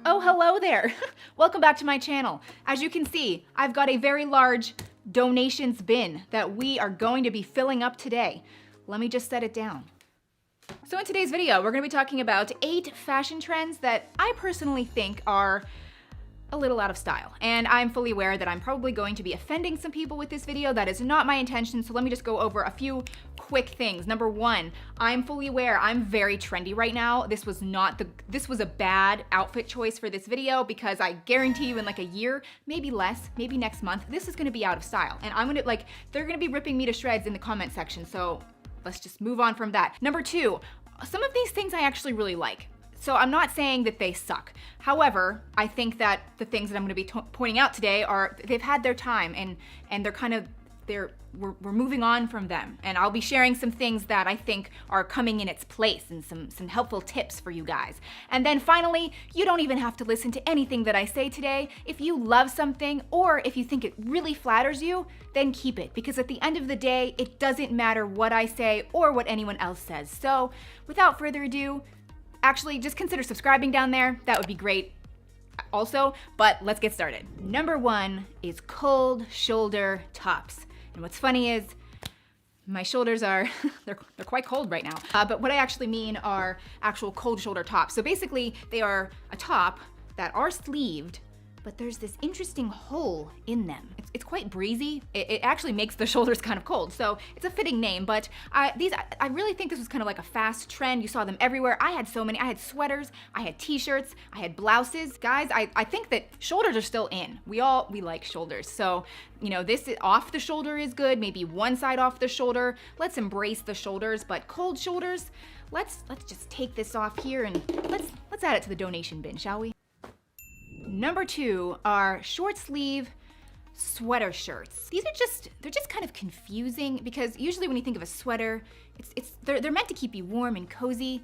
Oh, hello there. Welcome back to my channel. As you can see, I've got a very large donations bin that we are going to be filling up today. Let me just set it down. So in today's video, we're gonna be talking about 8 fashion trends that I personally think are a little out of style. And I'm fully aware that I'm probably going to be offending some people with this video. That is not my intention, so let me just go over a few quick things. Number 1, I'm fully aware I'm very trendy right now. This was a bad outfit choice for this video because I guarantee you in like a year, maybe less, maybe next month, this is gonna be out of style. And they're gonna be ripping me to shreds in the comment section, so let's just move on from that. Number 2, some of these things I actually really like. So I'm not saying that they suck. However, I think that the things that I'm gonna be pointing out today they've had their time and we're moving on from them. And I'll be sharing some things that I think are coming in its place and some helpful tips for you guys. And then finally, you don't even have to listen to anything that I say today. If you love something or if you think it really flatters you, then keep it. Because at the end of the day, it doesn't matter what I say or what anyone else says. So without further ado, actually, just consider subscribing down there. That would be great also, but let's get started. Number 1 is cold shoulder tops. And what's funny is my shoulders are, they're quite cold right now. But what I actually mean are actual cold shoulder tops. So basically, they are a top that are sleeved, but there's this interesting hole in them. It's quite breezy. It actually makes the shoulders kind of cold. So it's a fitting name, but I really think this was kind of like a fast trend. You saw them everywhere. I had so many. I had sweaters, I had t-shirts, I had blouses. Guys, I think that shoulders are still in. We like shoulders. So, you know, this off the shoulder is good. Maybe one side off the shoulder. Let's embrace the shoulders, but cold shoulders, let's just take this off here and let's add it to the donation bin, shall we? Number 2 are short sleeve sweater shirts. They're just kind of confusing because usually when you think of a sweater, they're meant to keep you warm and cozy.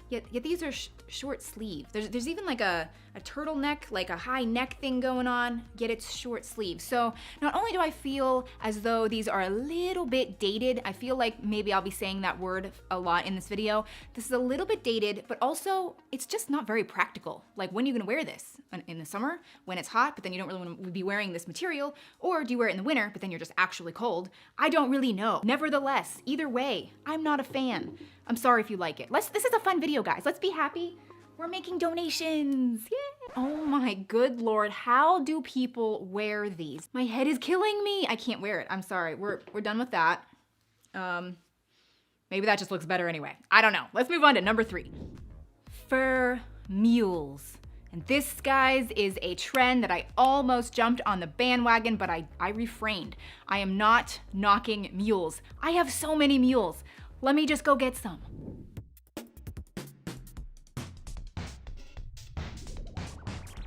Yet these are short sleeve. There's even like a turtleneck, like a high neck thing going on, yet it's short sleeve. So not only do I feel as though these are a little bit dated, I feel like maybe I'll be saying that word a lot in this video. This is a little bit dated, but also it's just not very practical. Like, when are you gonna wear this? In the summer when it's hot, but then you don't really want to be wearing this material? Or do you wear it in the winter, but then you're just actually cold? I don't really know. Nevertheless, either way, I'm not a fan. I'm sorry if you like it. This is a fun video, guys. Let's be happy. We're making donations. Yeah. Oh my good Lord. How do people wear these? My head is killing me. I can't wear it. I'm sorry. We're done with that. Maybe that just looks better anyway. I don't know. Let's move on to number 3. Fur mules. And this, guys, is a trend that I almost jumped on the bandwagon, but I refrained. I am not knocking mules. I have so many mules. Let me just go get some.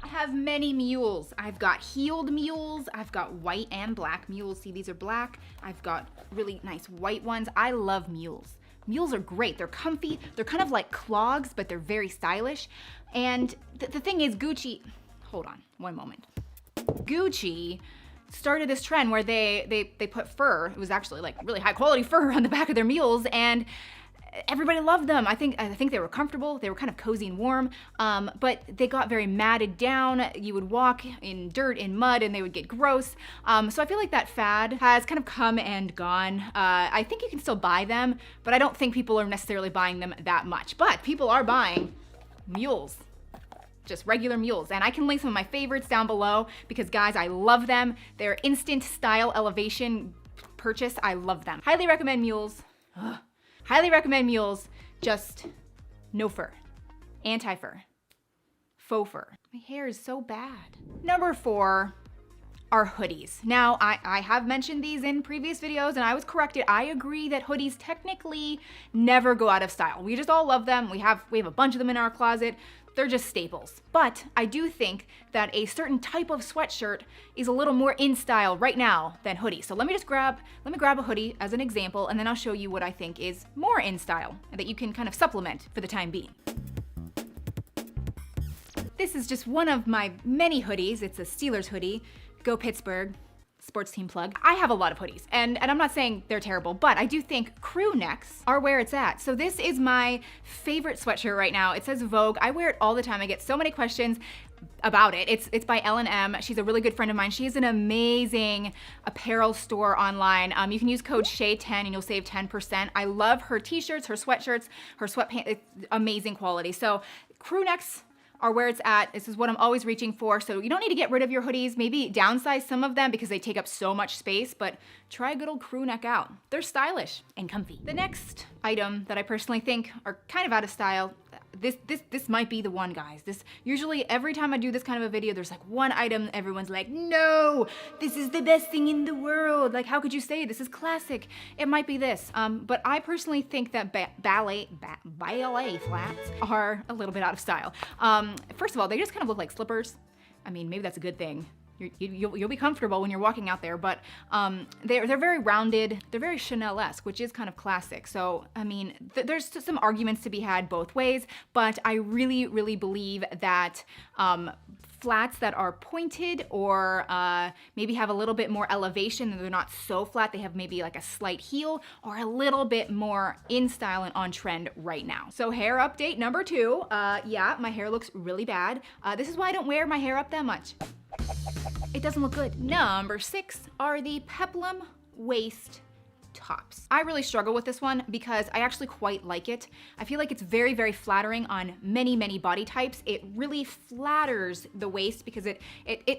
I have many mules. I've got heeled mules. I've got white and black mules. See, these are black. I've got really nice white ones. I love mules. Mules are great. They're comfy. They're kind of like clogs, but they're very stylish. And the thing is, Gucci, hold on one moment. Gucci started this trend where they put fur. It was actually like really high quality fur on the back of their mules, and everybody loved them. I think they were comfortable. They were kind of cozy and warm, but they got very matted down. You would walk in dirt, in mud, and they would get gross. So I feel like that fad has kind of come and gone. I think you can still buy them, but I don't think people are necessarily buying them that much. But people are buying mules. Just regular mules. And I can link some of my favorites down below because, guys, I love them. They're instant style elevation purchase. I love them. Highly recommend mules. Ugh. Highly recommend mules, just no fur. Anti-fur. Faux fur. My hair is so bad. Number 4 are hoodies. Now, I have mentioned these in previous videos and I was corrected. I agree that hoodies technically never go out of style. We just all love them. We have a bunch of them in our closet. They're just staples. But I do think that a certain type of sweatshirt is a little more in style right now than hoodies. So let me grab a hoodie as an example, and then I'll show you what I think is more in style and that you can kind of supplement for the time being. This is just one of my many hoodies. It's a Steelers hoodie. Go Pittsburgh. sports team plug. I have a lot of hoodies, and I'm not saying they're terrible, but I do think crew necks are where it's at. So this is my favorite sweatshirt right now. It says Vogue. I wear it all the time. I get so many questions about it. It's by L&M. She's a really good friend of mine. She has an amazing apparel store online. You can use code SHAY10 and you'll save 10%. I love her t-shirts, her sweatshirts, her sweatpants. It's amazing quality. So crew necks are where it's at. This is what I'm always reaching for. So you don't need to get rid of your hoodies, maybe downsize some of them because they take up so much space, but try a good old crew neck out. They're stylish and comfy. The next item that I personally think are kind of out of style, this might be the one, guys. This usually every time I do this kind of a video, there's like one item everyone's like, no, this is the best thing in the world. Like, how could you say this is classic? It might be this, but I personally think that ballet flats are a little bit out of style. First of all, they just kind of look like slippers. I mean, maybe that's a good thing. You'll be comfortable when you're walking out there, but they're very rounded. They're very Chanel-esque, which is kind of classic. So, I mean, there's some arguments to be had both ways, but I really, really believe that flats that are pointed or maybe have a little bit more elevation, and they're not so flat, they have maybe like a slight heel, or a little bit more in style and on trend right now. So hair update number 2. Yeah, my hair looks really bad. This is why I don't wear my hair up that much. It doesn't look good. Number 6 are the peplum waist tops. I really struggle with this one because I actually quite like it. I feel like it's very, very flattering on many, many body types. It really flatters the waist because it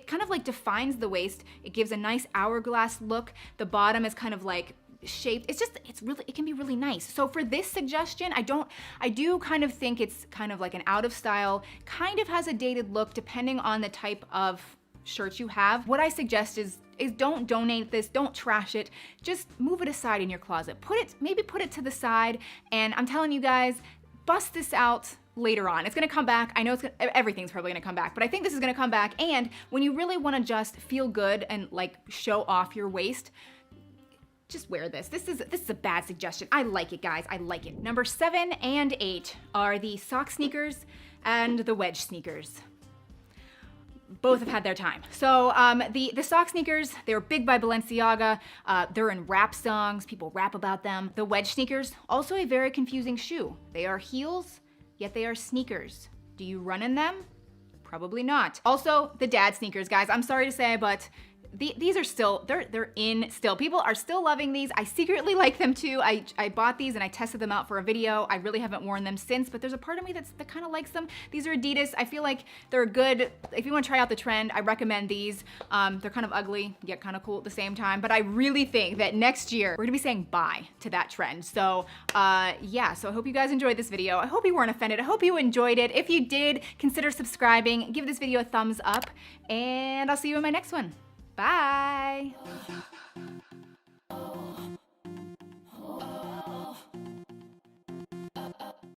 kind of like defines the waist. It gives a nice hourglass look. The bottom is kind of like shaped. It can be really nice. So for this suggestion, I do kind of think it's kind of like an out of style, kind of has a dated look depending on the type of shirts you have. What I suggest is don't donate this, don't trash it, just move it aside in your closet. Maybe put it to the side, and I'm telling you guys, bust this out later on. It's gonna come back. I know everything's probably gonna come back, but I think this is gonna come back, and when you really wanna just feel good and like show off your waist, just wear this. This is a bad suggestion. I like it, guys. I like it. Number 7 and 8 are the sock sneakers and the wedge sneakers. Both have had their time. So the sock sneakers, they were big by Balenciaga. They're in rap songs. People rap about them. The wedge sneakers, also a very confusing shoe. They are heels, yet they are sneakers. Do you run in them? Probably not. Also, the dad sneakers, guys. I'm sorry to say, but these are still, they're in still. People are still loving these. I secretly like them too. I bought these and I tested them out for a video. I really haven't worn them since, but there's a part of me that kind of likes them. These are Adidas. I feel like they're good. If you want to try out the trend, I recommend these. They're kind of ugly, yet kind of cool at the same time, but I really think that next year, we're gonna be saying bye to that trend. So yeah, so I hope you guys enjoyed this video. I hope you weren't offended. I hope you enjoyed it. If you did, consider subscribing, give this video a thumbs up, and I'll see you in my next one. Bye.